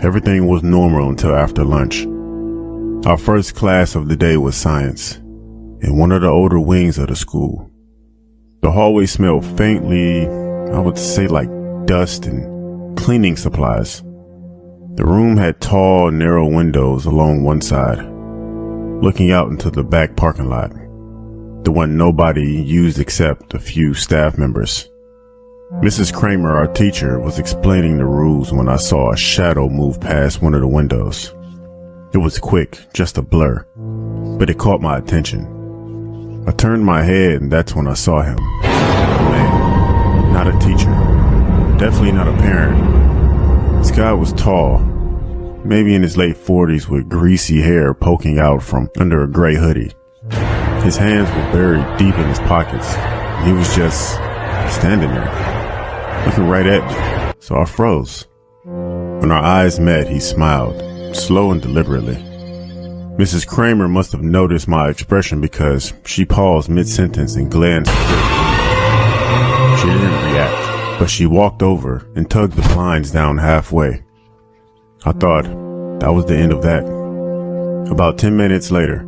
Everything was normal until after lunch. Our first class of the day was science, in one of the older wings of the school. The hallway smelled faintly, I would say like dust and cleaning supplies. The room had tall, narrow windows along one side, looking out into the back parking lot, the one nobody used except a few staff members. Mrs. Kramer, our teacher, was explaining the rules when I saw a shadow move past one of the windows. It was quick, just a blur, but it caught my attention. I turned my head and that's when I saw him. A man, not a teacher, definitely not a parent. This guy was tall, maybe in his late 40s with greasy hair poking out from under a gray hoodie. His hands were buried deep in his pockets. He was just standing there, looking right at me. So I froze. When our eyes met, he smiled, slow and deliberately. Mrs. Kramer must have noticed my expression because she paused mid-sentence and glanced at me. She didn't react, but she walked over and tugged the blinds down halfway. I thought that was the end of that. About 10 minutes later,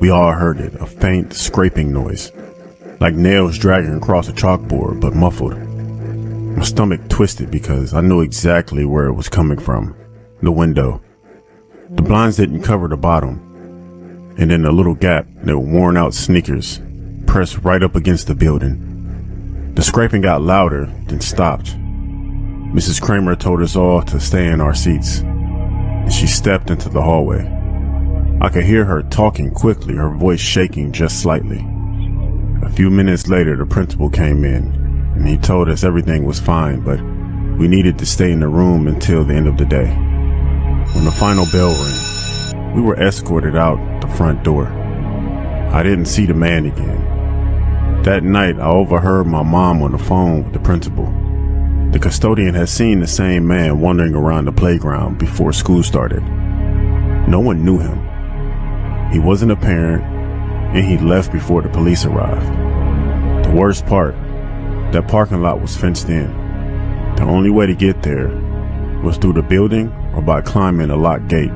we all heard it, a faint scraping noise, like nails dragging across a chalkboard, but muffled. My stomach twisted because I knew exactly where it was coming from, the window. The blinds didn't cover the bottom, and in a little gap, there were worn out sneakers pressed right up against the building. The scraping got louder, then stopped. Mrs. Kramer told us all to stay in our seats, and she stepped into the hallway. I could hear her talking quickly, her voice shaking just slightly. A few minutes later, the principal came in, and he told us everything was fine, but we needed to stay in the room until the end of the day. When the final bell rang, we were escorted out the front door. I didn't see the man again. That night, I overheard my mom on the phone with the principal. The custodian had seen the same man wandering around the playground before school started. No one knew him. He wasn't a parent, and he left before the police arrived. The worst part, that parking lot was fenced in. The only way to get there was through the building or by climbing a locked gate.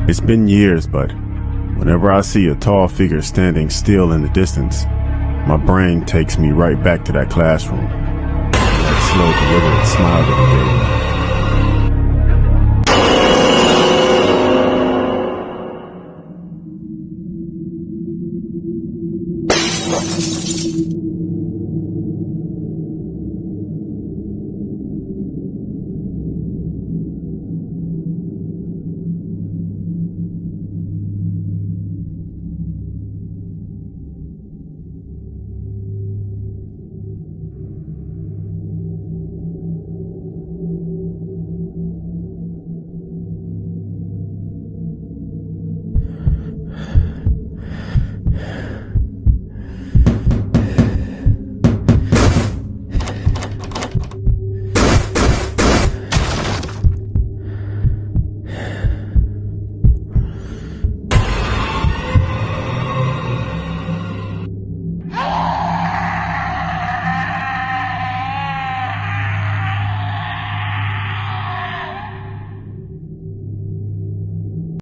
It's been years, but whenever I see a tall figure standing still in the distance, my brain takes me right back to that classroom. That slow, deliberate smile that he gave me.